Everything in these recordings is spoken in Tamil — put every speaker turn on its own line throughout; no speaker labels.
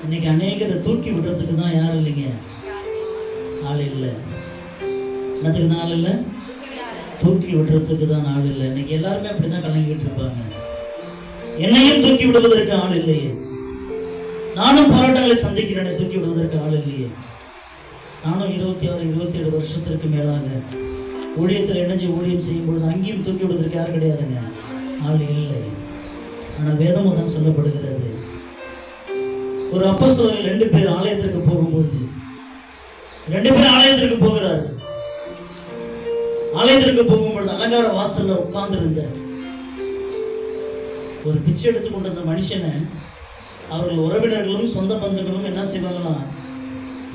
இன்னைக்கு அநேகரை தூக்கி விடுறதுக்கு தான் யாரும் இல்லைங்க, ஆள் இல்லை. என்னத்துக்கு ஆள் இல்லை? தூக்கி விடுறதுக்கு தான் ஆள் இல்லை. இன்னைக்கு எல்லாருமே அப்படிதான் கலங்கிட்டு இருப்பாங்க. என்னையும் தூக்கி விடுவதற்கு ஆள் இல்லையே, நானும் போராட்டங்களை சந்திக்கிறேன், தூக்கி விடுவதற்கு ஆள் இல்லையே. நானும் 26 27 வருஷத்திற்கு மேலாக ஊழியத்தில் இணைஞ்சு ஊழியம் செய்யும் பொழுது அங்கேயும் தூக்கி விடுவதற்கு யாரும் கிடையாதுங்க, ஆள் இல்லை. ஆனால் வேதமும் தான் சொல்லப்படுகிறது. ஒரு அப்போஸ்தலர்கள் 2 பேர் ஆலயத்திற்கு போகும்போது 2 பேர் ஆலயத்திற்கு போகிறார். ஆலயத்திற்கு போகும்பொழுது அலங்கார வாசல்ல உட்கார்ந்து இருந்த ஒரு பிச்சை எடுத்துக்கொண்ட அந்த மனுஷனை அவர்கள் உறவினர்களும் சொந்த பந்துகளும் என்ன செய்வாங்கன்னா,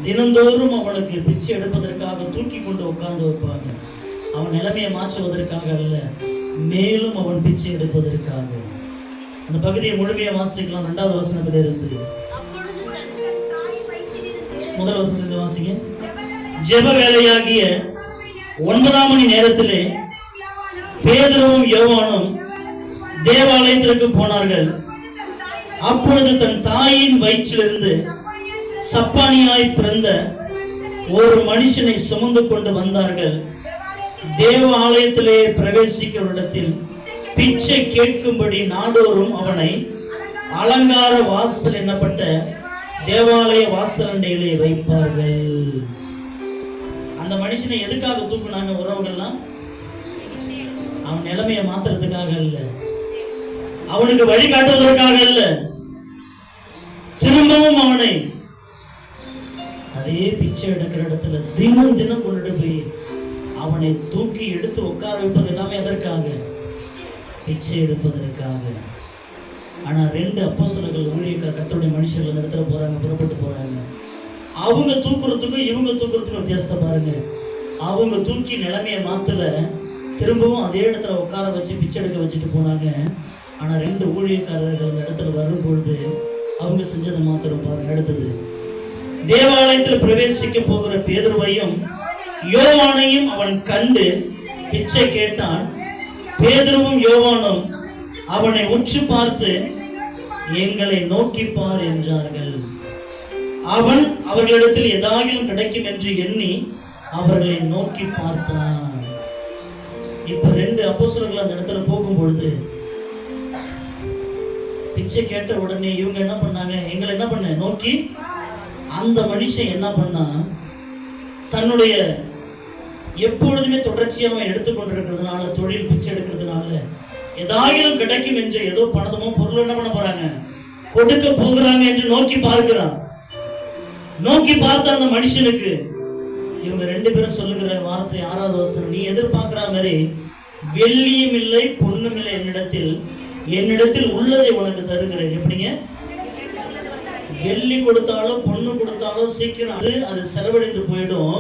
தினந்தோறும் அவனுக்கு பிச்சை எடுப்பதற்காக தூக்கி கொண்டு உட்கார்ந்து வைப்பாங்க. அவன் நிலைமையை மாற்றுவதற்காக அல்ல, மேலும் அவன் பிச்சை எடுப்பதற்காக. அந்த பகுதியை முழுமையா வாசிக்கலாம். 2வது வசனத்துல இருந்து முதல் வசனத்துல வாசிங்க. ஜெப வேலையாகிய 9ஆம் மணி நேரத்திலே பேதுருவும் யோவானும் தேவாலயத்திற்கு போனார்கள். அப்பொழுது தன் தாயின் வயிற்றிலிருந்து சப்பானியாய் பிறந்த ஒரு மனுஷனை சுமந்து கொண்டு வந்தார்கள். தேவ ஆலயத்திலே பிரவேசிக்கிற இடத்தில் பிச்சை கேட்கும்படி நாடோறும் அவனை அலங்கார வாசல் என்னப்பட்ட தேவாலய வாசலண்டையிலே வைப்பார்கள். அந்த மனுஷனை எதுக்காக தூக்குனாங்க உறவுகள்லாம்? அவன் நிலைமையை மாத்துறதுக்காக இல்ல, அவனுக்கு வழிகாட்டுவதற்காக இல்ல, திரும்பவும் அவனை அதே பிச்சை எடுக்கிற இடத்துல தினம் தினம் கொண்டுட்டு போய் அவனை தூக்கி எடுத்து உட்கார வைப்பது எல்லாமே எதற்காக? பிச்சை எடுப்பதற்காக. ஆனா 2 அப்போஸ்தலர்கள் ஊழியக்காரர் கர்த்தருடைய மனுஷர்கள் அந்த இடத்துல போறாங்க, புறப்பட்டு போறாங்க. அவங்க தூக்குறதுக்கும் இவங்க தூக்குறதுக்கும் வித்தியாசத்தை பாருங்க. அவங்க தூக்கி நிலைமையை மாத்தல, திரும்பவும் அதே இடத்துல உட்கார வச்சு பிச்சை எடுக்க வச்சுட்டு போனாங்க. ஆனா 2 ஊழியக்காரர்கள் அந்த இடத்துல வரும்பொழுது அவங்க செஞ்சதை மாத்திரம் பாருங்க. அடுத்தது, தேவாலயத்தில் பிரவேசிக்க போகிற பேதுருவையும் யோவானையும் அவன் கண்டு பிச்சை கேட்டான். பேதுருவும் யோவானும் அவனை உற்று பார்த்து, எங்களை நோக்கிப்பார் என்றார்கள். அவன் அவர்களிடத்தில் ஏதாகிலும் கிடைக்கும் என்று எண்ணி அவர்களை நோக்கி பார்த்தான். இப்ப 2 அப்போஸ்தலர்கள் அந்த இடத்துல போகும்பொழுது பிச்சை கேட்ட உடனே இவங்க என்ன பண்ணாங்க? எங்களை என்ன பண்ண நோக்கி. அந்த மனுஷன் என்ன பண்ணா, தன்னுடைய எப்பொழுதுமே தொடர்ச்சியாக எடுத்துக்கொண்டிருக்கிறதுனால, தொழில் பிச்சை எடுக்கிறதுனால ஏதாகிலும் கிடைக்கும் என்று ஏதோ பணமோ பொருள் என்ன பண்ண போறாங்க, கொடுக்க போகிறாங்க என்று நோக்கி பார்க்கிறான். நோக்கி பார்த்த அந்த மனுஷனுக்கு இவங்க 2 பேரும் சொல்லுகிற வார்த்தை 6வது வசனம், நீ எதிர்பார்க்கிற மாதிரி வெள்ளியும் இல்லை பொண்ணும் இல்லை, என்னிடத்தில் உள்ளதை உனக்கு தருகிறேன். எப்படிங்க? வெள்ளி கொடுத்தாலும் பொண்ணு கொடுத்தாலும் சீக்கிரம் அது செலவழிந்து போயிடும்.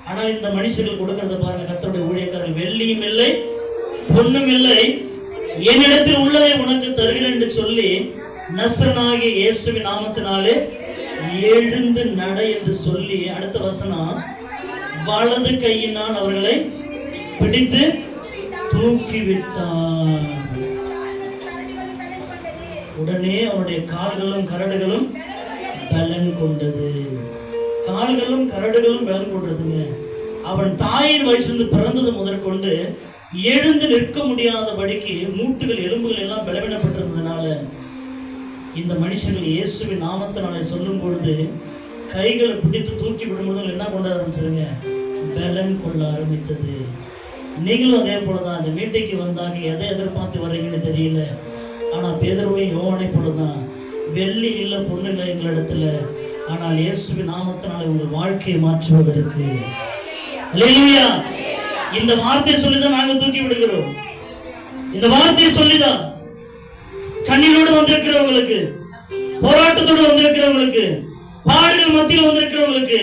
ஆனால் இந்த மனுஷர்கள் கொடுக்கறத பாருங்க, கர்த்தருடைய ஊழியக்காரர்கள், வெள்ளியும் இல்லை பொண்ணும் இல்லை, என்னிடத்தில் உள்ளதை உனக்கு தருகிறேன் என்று சொல்லி நசரனாகிய இயேசுவின் நாமத்தினாலே எழுந்து நட என்று சொல்லி, அடுத்த வசனம், வலது கையினால் அவர்களை பிடித்து தூக்கிவிட்டான். உடனே அவனுடைய கால்களும் கரடுகளும் பலன் கொண்டது. கால்களும் கரடுகளும் பலன் கொண்டதுங்க. அவன் தாயின் வயிற்றிலிருந்து பிறந்தது முதற்கொண்டு எழுந்து நிற்க முடியாதபடிக்கு மூட்டுகள் எலும்புகள் எல்லாம் பலவீனப்பட்டிருந்ததுனால இந்த மனுஷர்கள் இயேசுவின் நாமத்தினாலே சொல்லும் பொழுது கைகளை பிடித்து தூக்கி விடும்போது என்ன கொண்டு ஆரம்பிச்சதுங்க? பலன் கொள்ள ஆரம்பித்தது. நீங்களும் அதே போலதான் இந்த மீட்டைக்கு வந்தாங்க, எதை எதிர்பார்த்து வர்றீங்கன்னு தெரியல. ஆனா பேதுருவையும் யோவானை போலதான், வெள்ளி இல்லை பொண்ணு இல்லை எங்களிடத்துல, ஆனால் இயேசுவின் நாமத்தினாலே உங்கள் வாழ்க்கையை மாற்றுவதற்கு அல்லேலூயா. இந்த வார்த்தையை சொல்லிதான் நாங்க தூக்கி விடுகிறோம். இந்த வார்த்தையை சொல்லிதான் கண்ணீரோடு வந்திருக்கிறவங்களுக்கு, போராட்டத்தோடு வந்திருக்கிறவங்களுக்கு, பாடுகள் மத்தியில் வந்திருக்கிறவங்களுக்கு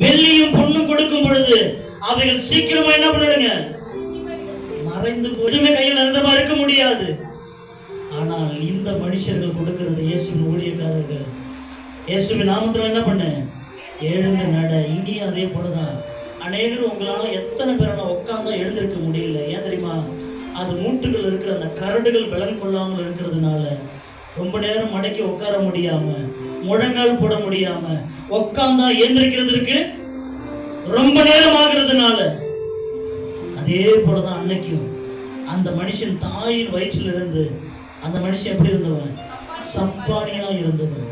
வெள்ளியும் பொண்ணும் கொடுக்கும் பொழுது அவைகள் சீக்கிரமா என்ன பண்ணிடுங்க? மறைந்து போதுமே, கையில் நிரந்தரமா இருக்க முடியாது. ஆனால் இந்த மனுஷர்கள் கொடுக்கிறது, இயேசுவின் ஊழியக்காரர்கள் இயேசுவின் நாமத்தில் என்ன பண்ண? எழுந்து நட. இங்கேயும் அதே போலதான். அநேகர் உங்களால எத்தனை பேரான உட்கார்ந்தா எழுந்திருக்க முடியல. ஏன் தெரியுமா? அது மூட்டுகள் இருக்கிற அந்த கரடுகள் பலன் கொள்ளாமல் இருக்கிறதுனால ரொம்ப நேரம் மடக்கி உட்கார முடியாம முழங்கால் போட முடியாம உட்கார்ந்தா எழுந்திருக்கிறதுக்கு ரொம்ப நேரம் ஆகிறதுனால, அதே போலதான் அன்னைக்கும் அந்த மனுஷன் தாயின் வயிற்றில் இருந்து அந்த மனுஷன் எப்படி இருந்தவன்? சப்பானியா இருந்தவன்.